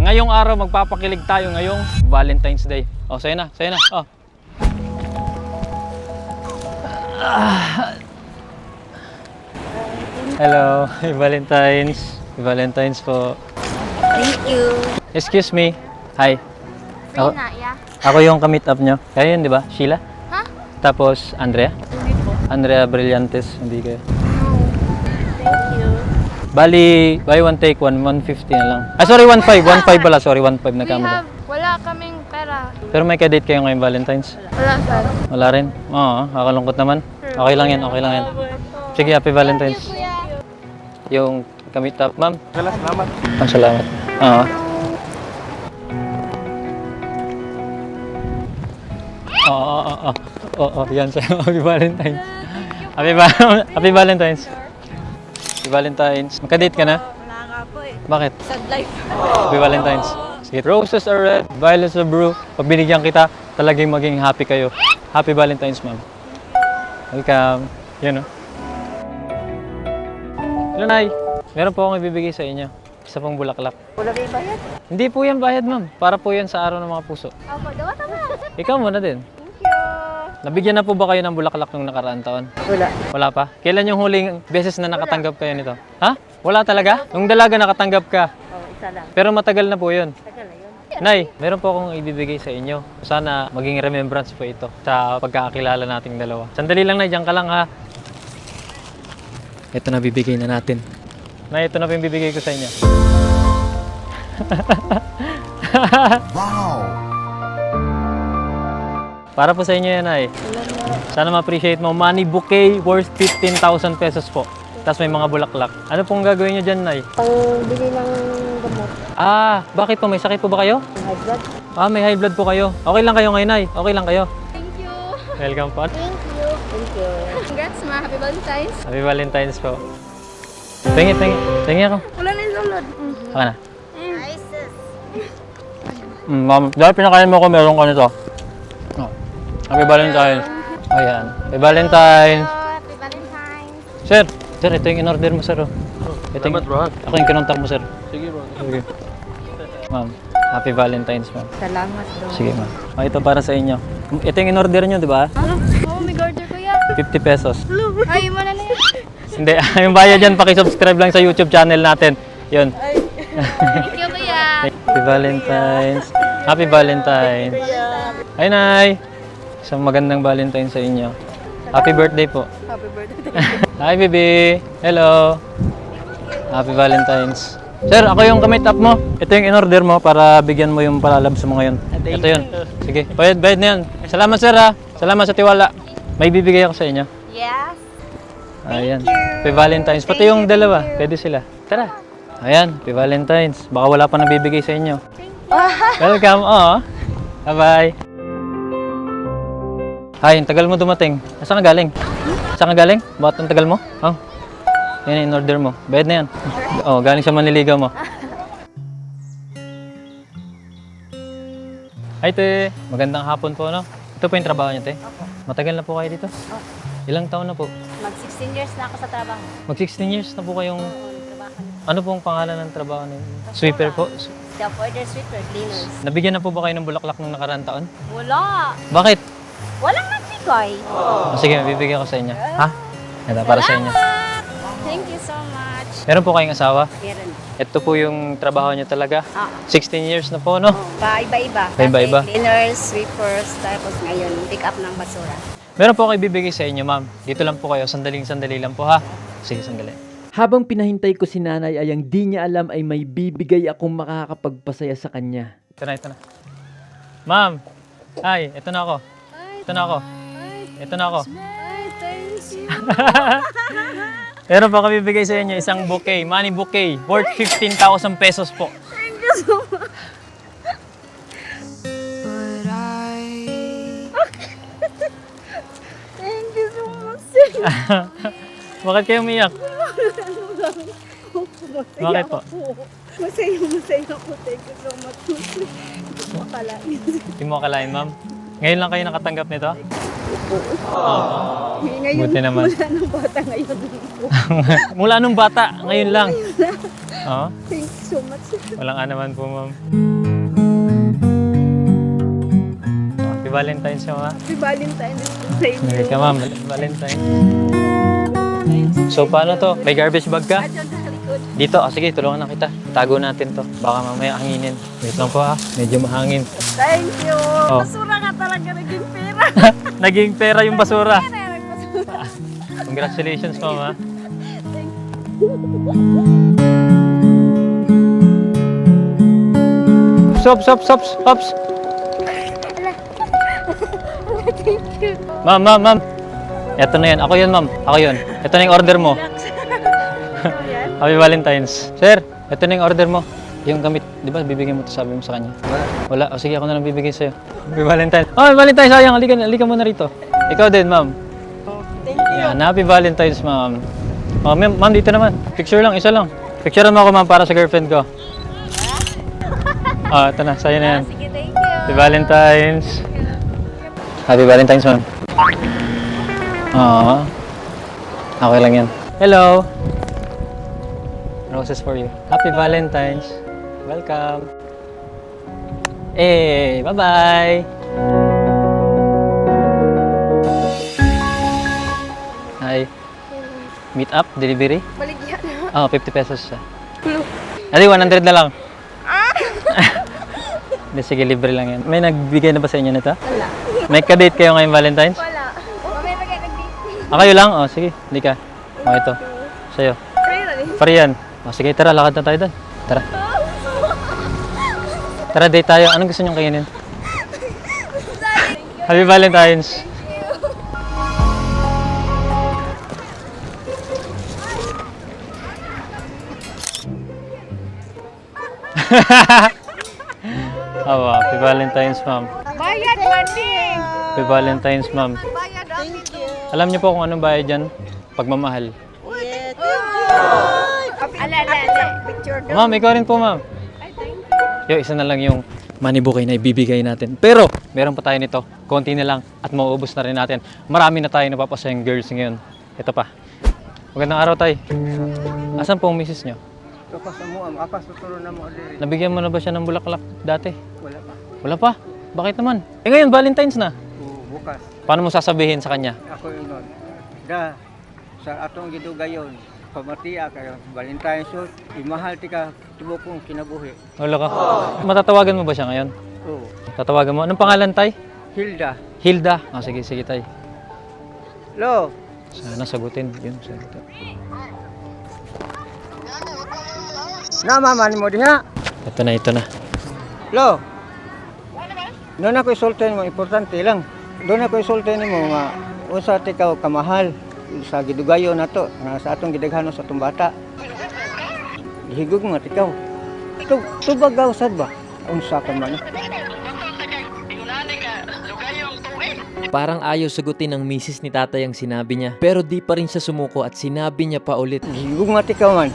Ngayong araw, magpapakilig tayo ngayong Valentine's Day. Oh, sa'yo na, sa'yo na. Oh. Hello, hey Valentine's. Valentine's po. Thank you. Excuse me. Hi. Free Ako, na, yeah? ako yung ka-meet up nyo. Kayo yun, di ba? Sheila? Ha? Tapos, Andrea? Hindi po. Andrea Brillantes, hindi kayo. No. Thank you. Bali, buy one take one, 150 na lang. Ah, sorry, 1.5. 1.5 pala, sorry, 1.5 na kamera. Wala kaming pera. Pero may ka-date kayo ngayong Valentine's? Wala, sir. Wala rin? Oo, kakalungkot naman. Okay lang yan, okay lang yan. Sige, happy Valentine's. Yung ka-meet up, ma'am. Salamat. Salamat. Oo. Oo, yan sa'yo. Happy Valentine's. Happy Valentine's. Happy Valentine's. Magka-date ka na? Wala nga po eh. Bakit? Sad life. Happy Valentine's. Sige. Roses are red, violets are blue. Pag binigyan kita, talagang maging happy kayo. Happy Valentine's, ma'am. Welcome. Yan o. Hello, Nay. Meron po akong ibibigay sa inyo. Isa pong bulaklak. Wala kayo bayad? Hindi po yan bayad, ma'am. Para po yan sa araw ng mga puso. Opo, dawa tama. Ikaw muna din. Thank you. Nabigyan na po ba kayo ng bulaklak nung nakaraang taon? Wala. Wala pa? Kailan yung huling beses na nakatanggap kayo nito? Ha? Wala talaga? Nung dalaga nakatanggap ka. Oo, isa lang. Pero matagal na po yun. Tagal na yun. Nay, meron po akong ibibigay sa inyo. Sana maging remembrance po ito sa pagkakakilala nating dalawa. Sandali lang, Nay. Diyan ka lang, ha? Ito na bibigay na natin. Nay, ito na po yung bibigay ko sa inyo. Wow! Para po sa inyo yan, Nay. Sana ma-appreciate mo. Money bouquet worth 15,000 pesos po. Tapos may mga bulaklak. Ano pong gagawin nyo dyan, Nay? Pangbili ng gamot. Ah, bakit po? May sakit po ba kayo? High blood. Ah, may high blood po kayo. Okay lang kayo ngayon, Nay. Okay lang kayo. Thank you. Welcome po. Thank you. Thank you. Congrats, ma. Happy Valentine's. Happy Valentine's po. Tingi ako. Wala na yung sulod. Saka na. Isis. Ma'am, dahil pinakain mo ko, meron ka nito. Oh. Happy Valentine's. Ayan. Happy Valentine's. Happy Valentine's. Sir, ito yung in-order mo, sir. Oh. Ito yung, Salamat, bro. ako yung kinontak mo, sir. Sige, bro. Sige. Ma'am, Happy Valentine's, ma'am. Salamat daw. Sige, ma'am. Oh, ito para sa inyo. Ito yung in-order nyo, di ba? Oo, may order ko yan. 50 pesos. Ay, mo na yan. Hindi, yung bayad dyan, pakisubscribe lang sa YouTube channel natin. Yun. Thank you, kuya. Happy Valentine's. Happy Valentine's. Hi, Nay. Isang magandang Valentine's sa inyo. Happy birthday po. Happy birthday. Hi, baby. Hello. Happy Valentine's. Sir, ako yung ka-meet up mo. Ito yung in-order mo para bigyan mo yung palalabs mo ngayon. Ito yun. Sige, bayad na yan. Salamat, sir, ha. Salamat sa tiwala. May bibigay ako sa inyo. Yes. Ayan. Happy Valentine's. Pati yung dalawa. Pwede sila. Tara. Ayan. Happy Valentine's. Baka wala pa nabibigay sa inyo. Welcome. Oh. Bye-bye. Hi, ang tagal mo dumating. Saan ka galing? Saan ka galing? Bakit ang tagal mo? Oh. Yan, in-order mo. Bayad na yan. Oh, galing sa manliligaw mo. Hi, te. Magandang hapon po, no? Ito po yung trabaho niyo, te? Opo. Matagal na po kayo dito? Ilang taon na po? Mag-16 years na ako sa trabaho. Mag-16 years na po kayong... Trabaho niyo. Ano pong pangalan ng trabaho niyo? Sweeper po? Job order sweeper, cleaners. Nabigyan na po ba kayo ng bulaklak nung nakaraang taon? Wala. Bakit? Walang nagbigay. Sige, bibigyan ko sa inyo. Ha? Ito, para sa inyo. Thank you so much. Meron po kayong asawa? Meron. Ito po yung trabaho niyo talaga. Ah. 16 years na po, no? Iba-iba. Iba-iba. Kasi cleaners, sweepers, tapos ngayon, pick up ng basura. Meron po ako ibibigay sa inyo, ma'am. Dito lang po kayo. Sandali lang po, ha? Sige, sandali. Habang pinahintay ko si nanay ay ang di niya alam ay may bibigay akong makakapagpasaya sa kanya. Ito na. Ma'am! Ay, ito na ako. Ito na ako. Ito na ako. Ay, thank you. Meron po ako bibigay sa inyo isang bouquet, money bouquet, worth 15,000 pesos po. Thank you so much. Thank you so much. Bakit kayo umiyak? Bakit po? Masaya ako. Thank you so much. Hindi ko akalain. Hindi mo akalain, ma'am. Ngayon lang kayo nakatanggap nito? Ngayon, Buti naman. mula ng bata ngayon. Mula nung bata, ngayon lang. Oo. Thank you so much. Walang naman po, ma'am. Happy Valentine's, ma'am. Happy Valentine's po sa inyo. Hindi ka, ma'am. Valentine's. So, paano to? May garbage bag ka? Diyan sa likod. Dito, sige, tulungan na kita. Tago natin to. Baka mamaya hanginin. Wait lang po medyo mahangin. Thank you. Oh. Basura nga talaga naging pera. Naging pera yung basura. Pera, basura. Congratulations, mama. Thank Stops. Thank you. Ma'am. Ito na yan. Ako yun, ma'am. Ako yun. Ito na yung order mo. Ikaw yan? Happy Valentine's. Sir, ito na yung order mo. Yung gamit, di ba, bibigyan mo to, sabi mo sa kanya? Wala. O sige, ako na lang bibigay sa'yo. Happy Valentine's. Oh, Valentine's, sayang. Halika mo na rito. Ikaw din, ma'am. Thank you. Yan, Happy Valentine's, ma'am. Oh, ma'am, dito naman. Picture lang, isa lang. Picturean mo ako, ma'am, para sa girlfriend ko. Oh, ito na. Sa'yo na yan. Sige, thank you. Happy Valentine's. Happy Valentine's, ma'am. Oo. Okay lang yan. Hello. Roses for you. Happy Valentine's. Welcome. Hey, bye-bye. Hi. Meet up, delivery? Baligyan. Oh, 50 pesos siya. Adi, 100 na lang. Hindi, sige, libre lang yan. May nagbigay na ba sa inyo nito? Wala. May ka-date kayo ngayong Valentine's? Wala. Mamaya na kayo nag-date. Kayo lang? Oh, sige. Hindi ka. Oh, ito. Sa'yo. Pray na rin. Pare yan. Oh, sige, tara. Lakad na tayo doon. Tara. Tara, date tayo. Anong gusto niyong kainin? Happy Valentine's. Oh, happy Valentine's, ma'am. Bayad money. Happy Valentine's, ma'am. Bayad thank you. Alam niyo po kung anong bayad dyan? Pagmamahal. Yeah, thank you. Ala. Picture daw. Ma'am, ikaw rin po, ma'am. Ay, thank you. Yo, isa na lang yung money bouquet na ibibigay natin. Pero, meron pa tayo nito. Konti na lang at mauubos na rin natin. Marami na tayo napapasayang girls ngayon. Ito pa. Magandang araw, tay. Asan po ang misis nyo? Kapas mo am apas tuturo na mo diri. Nabigyan mo na ba siya ng bulaklak dati? Wala pa. Wala pa? Bakit naman? Eh ngayon, Valentine's na. Bukas Paano mo sasabihin sa kanya? ako inon. Da sa atong gidugayon pamatiya kayo Valentine's shoot. Imahal ti ka tibok kong kinabuhi. Wala ka. Matatawagan mo ba siya ngayon? Oh, Tatawagan mo. Anong pangalan, tay? Hilda. Hilda. Ah, sige, tay. Lo, Sana sagutin. Yun, sagutin. namaman mo diha. Ito na. Lo. Doon ako isultin mo, importante lang. Doon ako isultin mo nga usa ti ka kamahal sa gidugayon nato nga sa atong gidaghanon sa atong bata. Higog nga tikaw. Tubagaw sad ba? Unsa ka man? Parang ayaw sagutin ng misis ni tatay ang sinabi niya. Pero di pa rin siya sumuko at sinabi niya pa ulit. Higog nga tikaw man.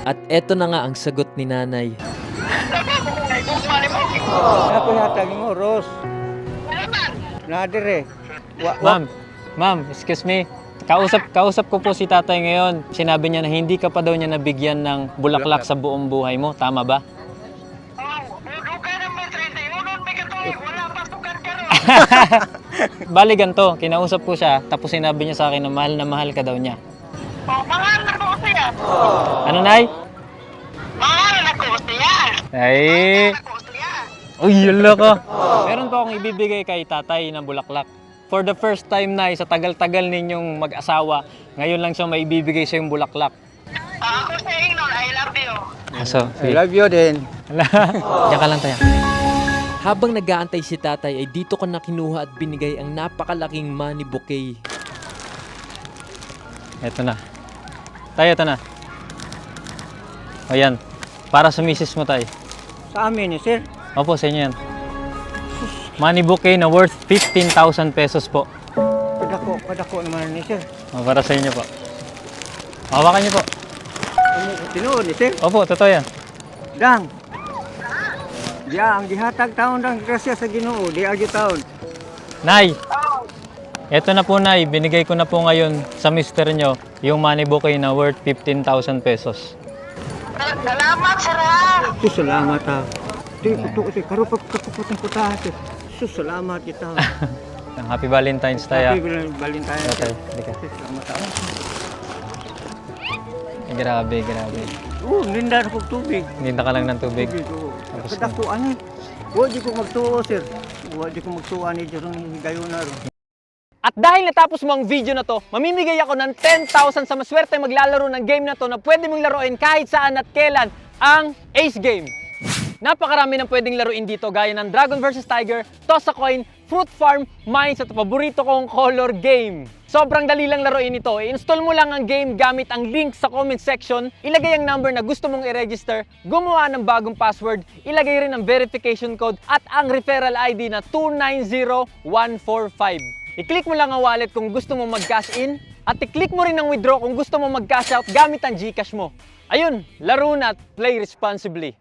At eto na nga ang sagot ni nanay. Ako hatag mo, Ros. Nadire. Ma'am, excuse me. Kausap ko po si tatay ngayon. Sinabi niya na hindi ka pa daw niya nabigyan ng bulaklak sa buong buhay mo. Tama ba? Bali ganito, kinausap ko siya, tapos sinabi niya sa akin na mahal ka daw niya. Mahal na ko siya. Ano, Nay? Mahal na ko siya. Ay! Ko siya. Uy, yala ka! Meron pa akong ibibigay kay tatay na bulaklak. For the first time, Nay, sa tagal-tagal ninyong mag-asawa, ngayon lang siya maibibigay sa yung bulaklak. Ako sa Ingnon, I love you. So, I love you din. Diyan ka lang tayo. Habang nag-aantay si tatay ay dito ko na kinuha at binigay ang napakalaking money bouquet. Eto na. Tayo, ito na. Ayan. Para sa misis mo, tay. Sa amin, sir. Opo, sa inyo yan. Money bouquet na worth 15,000 pesos po. Kadako naman ni sir. O, para sa inyo po. Hawakan niyo po. Tinuod ni sir. Opo, totoo yan. Dang. Diya, ang gihatag taon dang grasya sa Ginoo, di agi taon. Nay! Eto na po, Nay. Binigay ko na po ngayon sa mister nyo yung money bouquet na worth 15,000 pesos. Salamat, sir, ha? Sus, salamat ha. Di ko kasi karo pagkakuputang puta. Sus, salamat kita. Happy Valentine's tayo. Happy Valentine. Okay, halika. Salamat ha. Grabe, grabe. Linda na kong tubig. Hindi ka lang ng tubig. Tapos ako, ano? Huwag di ko magtuo, sir. Huwag di ko magtuo ni Jerong Gayunar. At dahil natapos mo ang video na to, mamimigay ako ng 10,000 sa maswerte maglalaro ng game na to na pwede mong laruin kahit saan at kailan, ang Ace Game. Napakarami ng pwedeng laruin dito gaya ng Dragon vs Tiger, Toss a Coin, Fruit Farm, Mines at paborito kong Color Game. Sobrang dali lang laruin ito. I-install mo lang ang game gamit ang link sa comment section, ilagay ang number na gusto mong i-register, gumawa ng bagong password, ilagay rin ang verification code at ang referral ID na 290145. I-click mo lang ang wallet kung gusto mo mag-cash in at i-click mo rin ang withdraw kung gusto mo mag-cash out gamit ang GCash mo. Ayun, laro na at play responsibly.